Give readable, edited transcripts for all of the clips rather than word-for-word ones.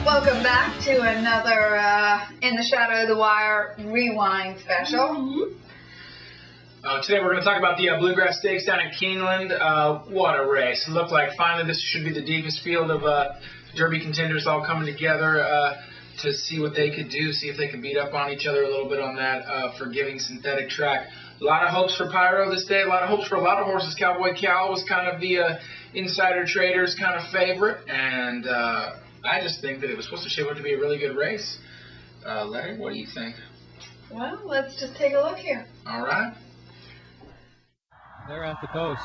Welcome back to another In the Shadow of the Wire Rewind special. Today we're going to talk about the Bluegrass Stakes down in Keenland. What a race. It looked like finally this should be the deepest field of Derby contenders all coming together to see what they could do, see if they could beat up on each other a little bit on that forgiving synthetic track. A lot of hopes for Pyro this day, a lot of hopes for a lot of horses. Cowboy Cal was kind of the insider traders kind of favorite, and I just think that it was supposed to shape up to be a really good race. Larry, what do you think? Well, let's just take a look here. All right. They're at the coast.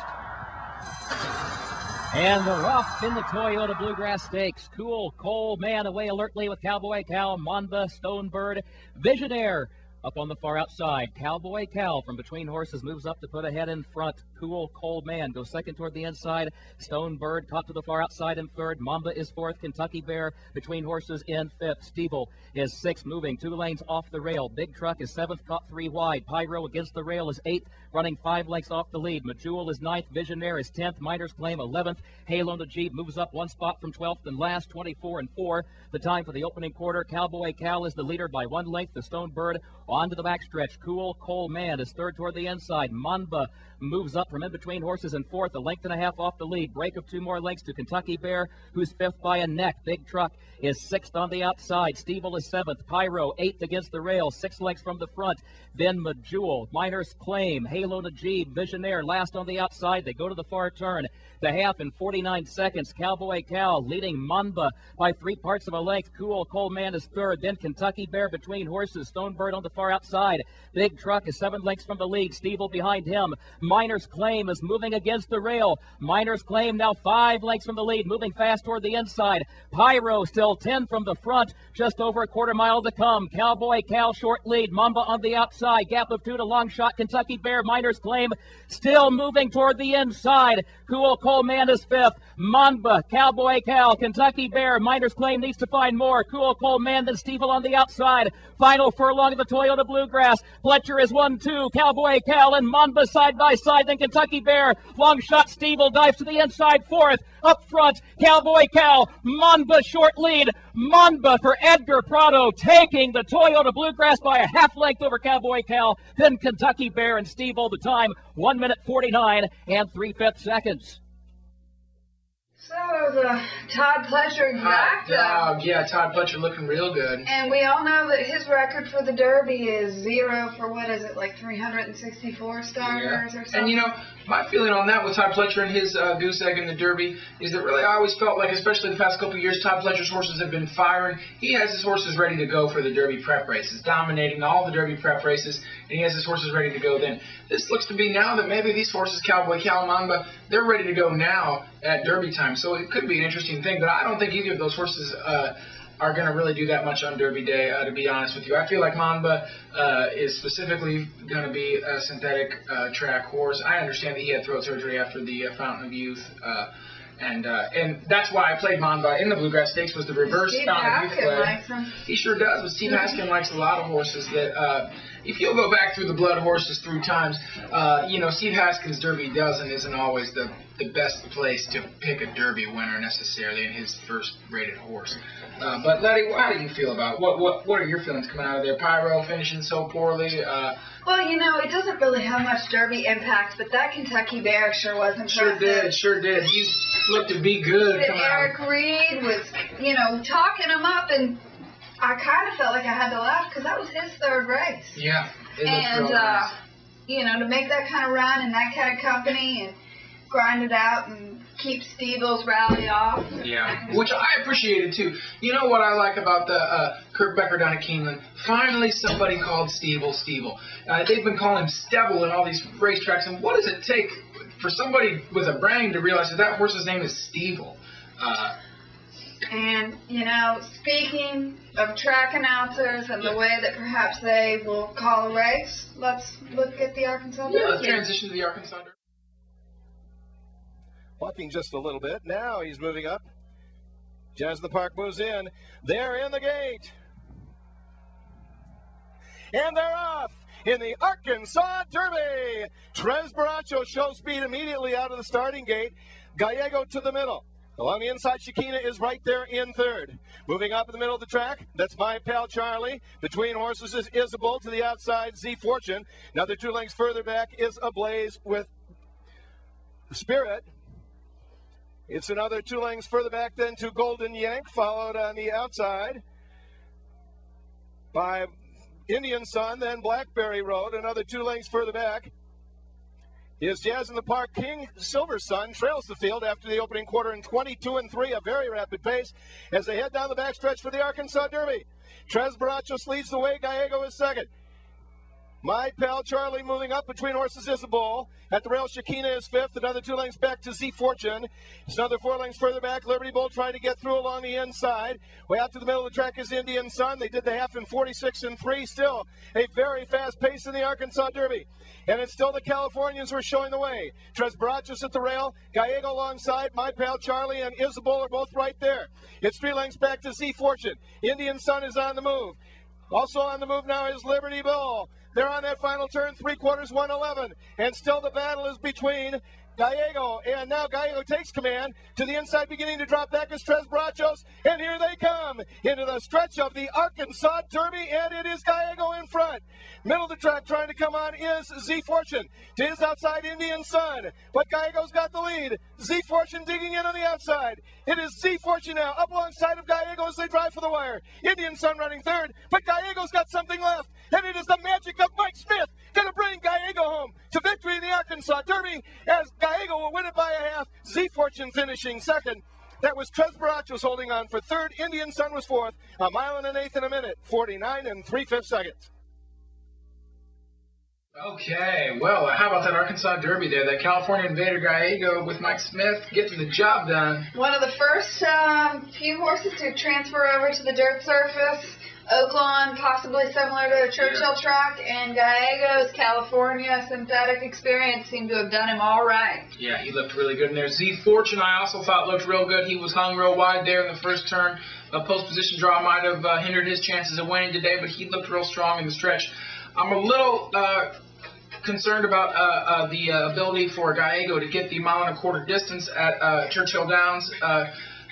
And the rough in the Toyota Bluegrass Stakes. Cool, Cold Man away alertly with Cowboy Cal, Monba, Stonebird, Visionaire up on the far outside. Cowboy Cal from between horses moves up to put ahead in front. Cool, Cold Man goes second toward the inside. Stonebird caught to the far outside in third. Monba is fourth. Kentucky Bear between horses in fifth. Steeple is sixth, moving 2 lanes off the rail. Big Truck is seventh, caught 3 wide. Pyro against the rail is eighth, running 5 lengths off the lead. Majewel is ninth. Visionaire is 10th. Miner's Claim 11th. Halo to Jeep moves up 1 spot from 12th and last, 24 and 4. The time for the opening quarter. Cowboy Cal is the leader by 1 length. The Stonebird on to the backstretch. Cool, Cold Man is third toward the inside. Monba moves up from in between horses in fourth, 1.5 lengths off the lead. Break of 2 more lengths to Kentucky Bear, who's fifth by a neck. Big Truck is sixth on the outside. Steeple is seventh. Pyro eighth against the rail, 6 lengths from the front. Then Majewel, Miner's Claim, Halo Najib, Visionaire last on the outside. They go to the far turn. The half in 49 seconds. Cowboy Cal leading Monba by 3/4 of a length. Cool, Cold Man is third. Then Kentucky Bear between horses. Stonebird on the far outside. Big Truck is 7 lengths from the lead. Steeple behind him. Miner's Claim is moving against the rail. Miner's Claim now 5 lengths from the lead, moving fast toward the inside. Pyro still 10 from the front, just over a 1/4 mile to come. Cowboy Cal short lead. Monba on the outside. Gap of 2 to long shot. Kentucky Bear, Miner's Claim still moving toward the inside. Cool, Cold Man is fifth. Monba, Cowboy Cal, Kentucky Bear, Miner's Claim needs to find more. Cool, Cold Man, then Steeple on the outside. Final furlong of the Toyota Bluegrass. Fletcher is 1-2. Cowboy Cal and Monba side by side. Then Kentucky Bear. Long shot. Steeple dives to the inside. Fourth. Up front. Cowboy Cal. Monba short lead. Monba for Edgar Prado taking the Toyota Bluegrass by a 1/2 length over Cowboy Cal. Then Kentucky Bear and Steeple. The time 1 minute 49 and 3/5 seconds. So, the Todd Pletcher exact. Yeah, Todd Pletcher looking real good. And we all know that his record for the Derby is 0 for, what is it, like 364 starters or something? And, you know, my feeling on that with Todd Pletcher and his goose egg in the Derby is that really I always felt like, especially the past couple of years, Todd Pletcher's horses have been firing. He has his horses ready to go for the Derby prep races, dominating all the Derby prep races, and he has his horses ready to go then. This looks to be now that maybe these horses, Cowboy Cal and Monba, they're ready to go now at Derby time. So it could be an interesting thing, but I don't think either of those horses are going to really do that much on Derby Day, to be honest with you. I feel like Monba is specifically going to be a synthetic track horse. I understand that he had throat surgery after the Fountain of Youth, and that's why I played Monba in the Bluegrass Stakes, was the reverse Fountain of Youth play. He sure does, but Steve Haskin likes a lot of horses that, if you'll go back through the blood horses through times, you know, Steve Haskin's Derby Dozen isn't always the best place to pick a Derby winner necessarily in his first rated horse. But Letty, how do you feel about it? What are your feelings coming out of there? Pyro finishing so poorly. Well, you know, it doesn't really have much Derby impact, but that Kentucky Bear sure was impressive. Sure did. He looked to be good. And Eric Reed was, you know, talking him up, and I kind of felt like I had to laugh because that was his 3rd race. Yeah. And, nice. You know, to make that kind of run in that kind of company and grind it out and keep Steeble's rally off. Yeah, which I appreciated too. You know what I like about the Kurt Becker down at Keeneland? Finally somebody called Steeble. They've been calling him Stebble in all these racetracks, and what does it take for somebody with a brain to realize that horse's name is Steeble? And, you know, speaking of track announcers and the way that perhaps they will call a race, let's look at the Arkansas Derby. Yeah, let's transition to the Arkansas Derby. Walking just a little bit. Now he's moving up. As the park moves in, they're in the gate. And they're off in the Arkansas Derby. Tres Baracho shows speed immediately out of the starting gate. Gayego to the middle. Along the inside, Shakina is right there in third. Moving up in the middle of the track, that's My Pal Charlie. Between horses is Isabel to the outside, Z Fortune. Another 2 lengths further back is Ablaze with Spirit. It's another 2 lengths further back then to Golden Yank, followed on the outside by Indian Sun, then Blackberry Road. Another 2 lengths further back is Jazz in the Park. King Silver Sun trails the field after the opening quarter in 22-3, a very rapid pace as they head down the backstretch for the Arkansas Derby. Tres Barachos leads the way. Gayego is second. My Pal Charlie moving up between horses Isabel. At the rail, Shakina is fifth. Another 2 lengths back to Z Fortune. It's another 4 lengths further back. Liberty Bull trying to get through along the inside. Way out to the middle of the track is Indian Sun. They did the half in 46-3. Still a very fast pace in the Arkansas Derby. And it's still the Californians who are showing the way. Tres Barachos at the rail. Gayego alongside. My Pal Charlie and Isabel are both right there. It's 3 lengths back to Z Fortune. Indian Sun is on the move. Also on the move now is Liberty Bull. They're on that final turn, 3/4, 111. And still the battle is between Gayego, and now Gayego takes command. To the inside, beginning to drop back is Tres Barachos, and here they come into the stretch of the Arkansas Derby, and it is Gayego in front. Middle of the track trying to come on is Z Fortune. To his outside, Indian Sun, but Gallego's got the lead. Z Fortune digging in on the outside. It is Z Fortune now, up alongside of Gayego as they drive for the wire. Indian Sun running third, but Gallego's got something left, and it is the magic of Mike Smith going to bring Gayego home to victory in the Arkansas Derby, as Gayego will win it by a half. Z Fortune finishing second. That was Tres Barachos holding on for third. Indian Sun was fourth. 1 mile and an eighth in a minute. 49 3/5 seconds. Okay, well, how about that Arkansas Derby there? That California Invader Gayego with Mike Smith getting the job done. One of the first few horses to transfer over to the dirt surface. Oaklawn, possibly similar to the Churchill track, and Gayego's California synthetic experience seemed to have done him all right. Yeah, he looked really good in there. Z Fortune, I also thought looked real good. He was hung real wide there in the first turn. A post-position draw might have hindered his chances of winning today, but he looked real strong in the stretch. I'm a little concerned about the ability for Gayego to get the 1.25 mile distance at Churchill Downs.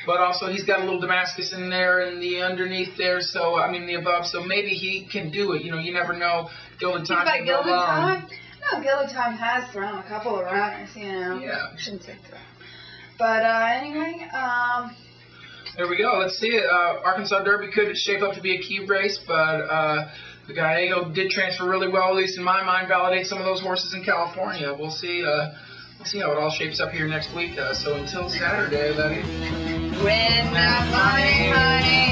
But also he's got a little Damascus in there and the underneath there, so I mean the above, so maybe he can do it. You know, you never know. Gilded Time can go long. No, Gilded Time has thrown a couple of runners, you know. Yeah. I shouldn't say thrown. But anyway, there we go. Let's see it. Arkansas Derby could shape up to be a key race, but the Gayego did transfer really well, at least in my mind, validate some of those horses in California. We'll see. We'll see how it all shapes up here next week. So until Saturday, buddy. win that money, honey.